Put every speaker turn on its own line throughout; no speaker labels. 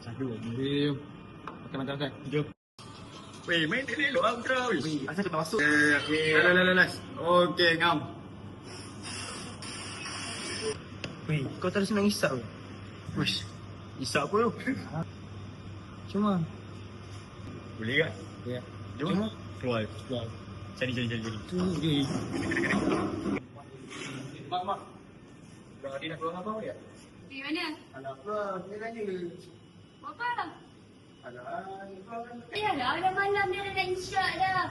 Aduh, Dim. Makan. Jom.
Weh, main tak elok lah putra.
Asal kena masuk.
Last. Okey, ngam.
Weh, kau tak ada senang isap ke?
Wish. Isap apa tu?
Cuma.
Boleh tak?
Ya.
Jom. Keluar.
Keluar.
Cari.
Tu dia. Mak. Dia nak keluar apa ya?
Pergi mana?
Anak apa? Dia tanya.
Buat apa lah?
Alah, kau kan.
Dah malam dia dah isyak dah.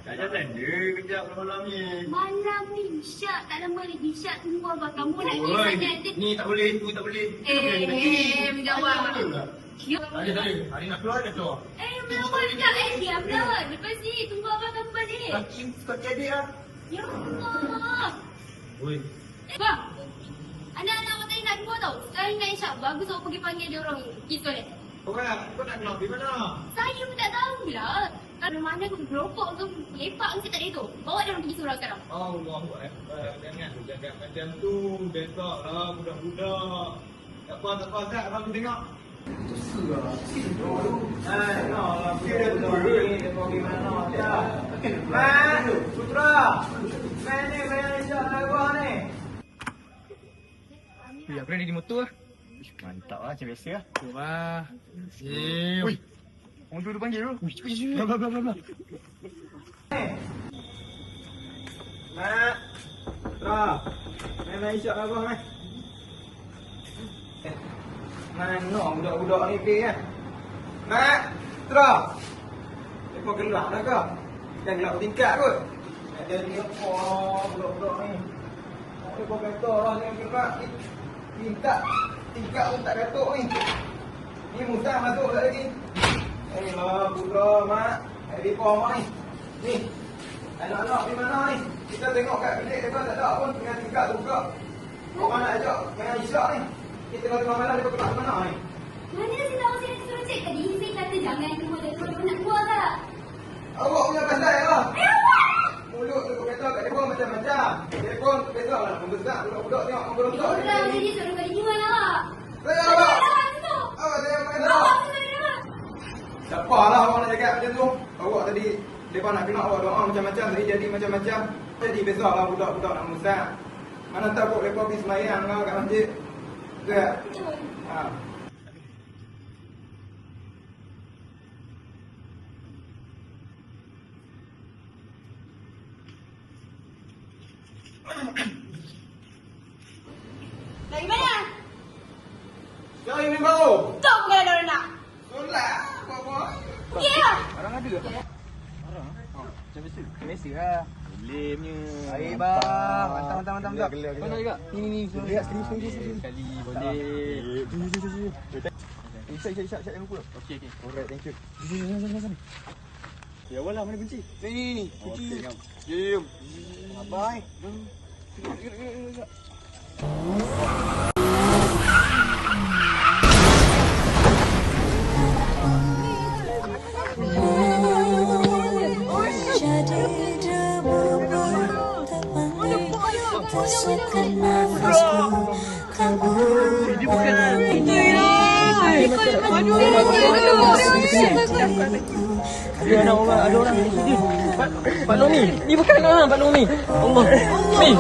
Tak jalan je kejap malam ni.
Malam ni isyak, tak lama lagi isyak tunggu abang. Kamu nak
Oi,
isyak nanti.
ni tak boleh, tu tak boleh.
Menjawab.
Tak ada. Hari nak keluar dia keluar.
Melawan tak? Diam lah. Lepas ni tunggu abang kamu balik.
Kau jadi ah.
Ya Allah.
Oi.
Bang. Anak-anak awak tadi nak keluar tau. Sekarang nak isyak. Bagus awak pergi panggil dia orang ni. Pergi sekolah.
Kau nak keluar di mana?
Saya pun tak tahu lah. Kan mana pun berokok ke lepak ke tak ada itu. Bawa dia orang pergi surau sekarang.
Allahu Akbar. Jangan macam tu. Besok lah budak-budak. Tak apa. Tak abang aku tengok.
Apa ni di motor ah?
Mantap lah, macam biasa lah.
Jom ah. Sim.
Ui, orang tu panggil tu.
Bla.
Mak, Putra, main isyak abang eh. Mana budak-budak ni pergi kan? Mak, Putra, mereka gelap dah ke? Jangan gelap tingkat kot. Ada ni apa budak-budak ni? Mereka kata lah yang gelap ni. Tingkat pun tak katuk ni. Ni Musa masuk tak lagi. Lah, Putra, Mak. Ada apa mak ni? Ni, anak-anak di mana ni? Kita tengok kat bilik mereka tak ada pun dengan tingkat tu buka. Orang nak ajak dengan isyak ni. Kita tengah malam mereka keluar ke mana ni?
Mana saya tahu saya suruh cek tadi. Saya kata jangan keluar dari rumah. Nak keluar tak?
Awak punya pandai lah. Mulut tu kata kat mereka macam-macam. Mereka besar lah membesar budak-budak tengok budak-budak.
Orang jadi suruh kali gimana lah?
Saya awak. Awak saya main lah. Siapa lah awak nak cakap macam tu? Awak tadi mereka nak kena awak doa macam-macam. Jadi macam-macam. Jadi besar lah budak-budak nak musang. Mana tahu mereka pergi semayang lah kat masjid. Betul tak?
Betul.
Ha.
Dari mana?
Cari ni baru.
Tok bukan ada orang nak.
Solat. Apa-apa.
Pergi lah.
Barang ada ke? Barang? Macam biasa. Biasa lah.
Boleh punya.
Baik bang. Mantap.
Gelar.
Kau nak juga? Ni. Lihat sekali.
Sekali boleh.
Isyak jangan lupa.
Okey.
Alright, thank you. Sana.
Ya awal lah, mana kunci?
Ni,
Okey,
kunci.
ngam.
Jom.
Bye.
Gerak.
Jadi debu terpandai tersuka nafasku kabur.
Dia bukan ini. Ada orang ni. Pak Nomi. Ni bukan orang Pak Nomi. Allah. Ni.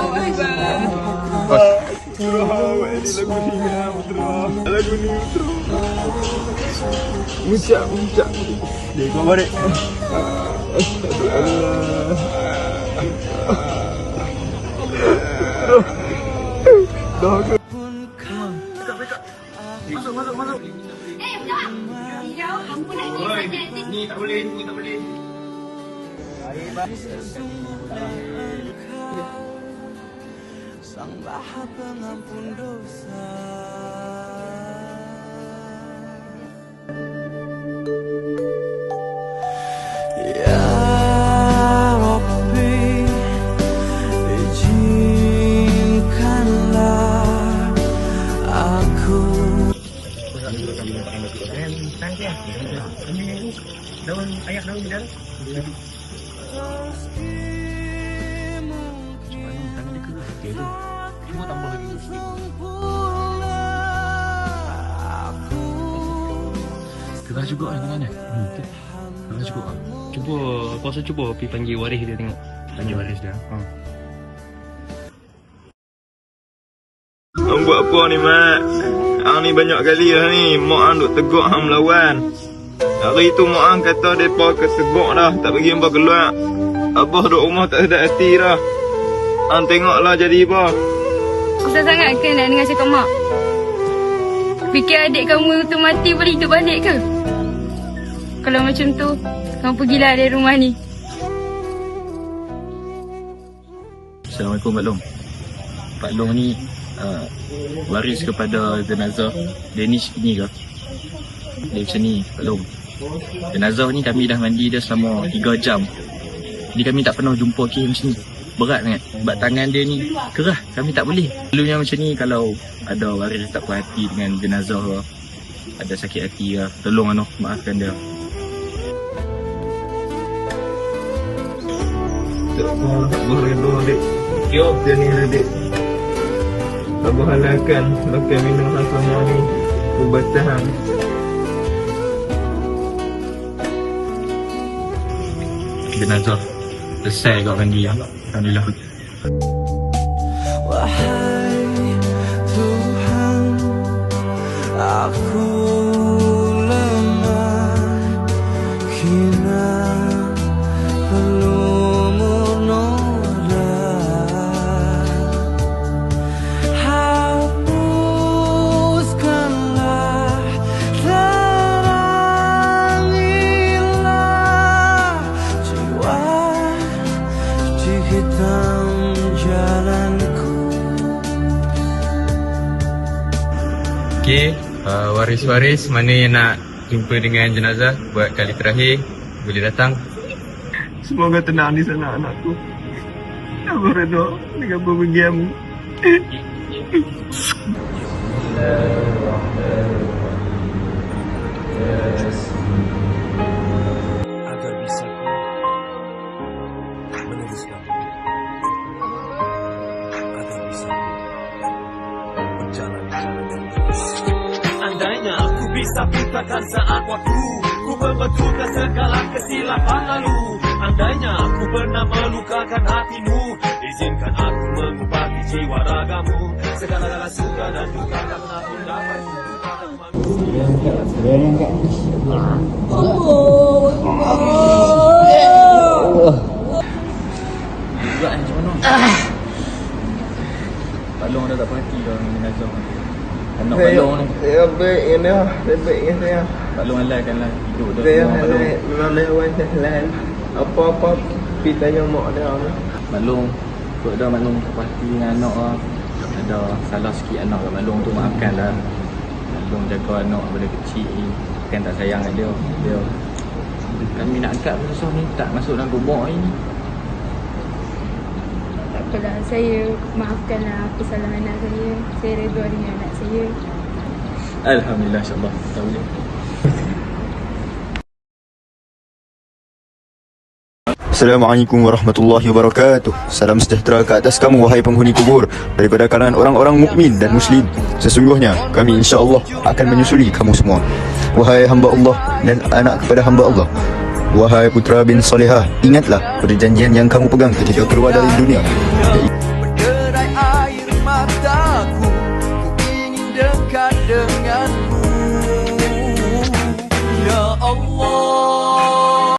Awak ni lagu ni Lagu ni Muncak. Dia kau balik.
Masuk.
Budak. Hijau, kamu nak
Oi,
isyak nanti.
ni tak boleh, ni tak boleh.
Baik bang.
Sang Maha Pengampun dosa. Ya Rabbi, izinkanlah aku.
Daun ayak daun bidara.
Tangan dia ke? Dia tu. Cuma tambah lagi. juga kan tangan dia. Keras juga. Cuba, aku rasa cuba pergi panggil waris dia tengok. Panggil waris dia.
Hang buat apa ni, Mak? Hang ni banyak kali dah ni. Mak hang duk tegak hang melawan. Hari tu mak hang kata mereka ketegak dah. Tak bagi hang keluar. Abah duk rumah tak sedap hati dah. Hang tengoklah jadi apa.
Susah sangat ke nak dengar cakap mak? Fikir adik kamu tu mati boleh hidup balik ke? Kalau macam tu, kamu pergilah dari rumah ni.
Assalamualaikum Pak Long. Pak Long ni waris kepada jenazah Danish ni ke? Dia macam ni Pak Long. Jenazah ni kami dah mandi dia selama 3 jam. Jadi kami tak pernah jumpa kes macam ni. Berat sangat. Sebab tangan dia ni kerah. Kami tak boleh. Selalunya macam ni kalau ada waris tak puas hati dengan jenazah ke, ada sakit hati ke, tolong maafkan dia.
Tak boleh dek. Yo, dia ni dek. Abah halalkan makan minum hang semua ni. Ubatan hang.
Jenazah selesai kat mandi ya. Alhamdulillah.
Wahai Tuhan, aku lemah hina belum menolak. Hapuskanlah, terangilah jiwa di hitam jalanku.
Okey, waris-waris mana yang nak jumpa dengan jenazah buat kali terakhir boleh datang.
Semoga tenang di sana anakku. Abah redha dengan bepergianmu.
Agar bisa ku meneruskan, agar bisa ku berjalan jalan yang lurus.
Andainya aku bisa putarkan saat waktu, ku membetulkan segala kesilapan lalu. Andainya aku pernah melukakan hatimu, izinkan aku mengobati jiwa ragamu. Segala-gala suka dan duka tak pernah pun dapat
Pak Long dah tak puas hati dah dengan jenazah. Anak Pak Long ni.
Saya baik ini lah. Saya baik dengan saya.
Pak Long halalkanlah hidup dia.
Saya
Pak Long.
memang lawan saya halal. Apa-apa pergi tanya mak dia.
Mak Long, kot dah Mak Long tak puas hati dengan anak lah. Ada salah sikit anak kat Mak Long tu, maafkan lah. Mak Long jaga anak daripada kecil ni, kan tak sayang kat dia. Kami nak angkat susah ni, tak masuk dalam kubur ni.
Tak apalah, saya maafkanlah kesalahan anak saya. Saya redha dengan anak saya.
Alhamdulillah, insyaAllah. Tak boleh.
Assalamualaikum warahmatullahi wabarakatuh. Salam sejahtera ke atas kamu wahai penghuni kubur daripada kalangan orang-orang mukmin dan muslim. Sesungguhnya kami insya-Allah akan menyusuli kamu semua. Wahai hamba Allah dan anak kepada hamba Allah. Wahai putra bin Salihah, ingatlah perjanjian yang kamu pegang ketika keluar dari dunia.
Berderai air mataku, ku ingin dekat denganmu.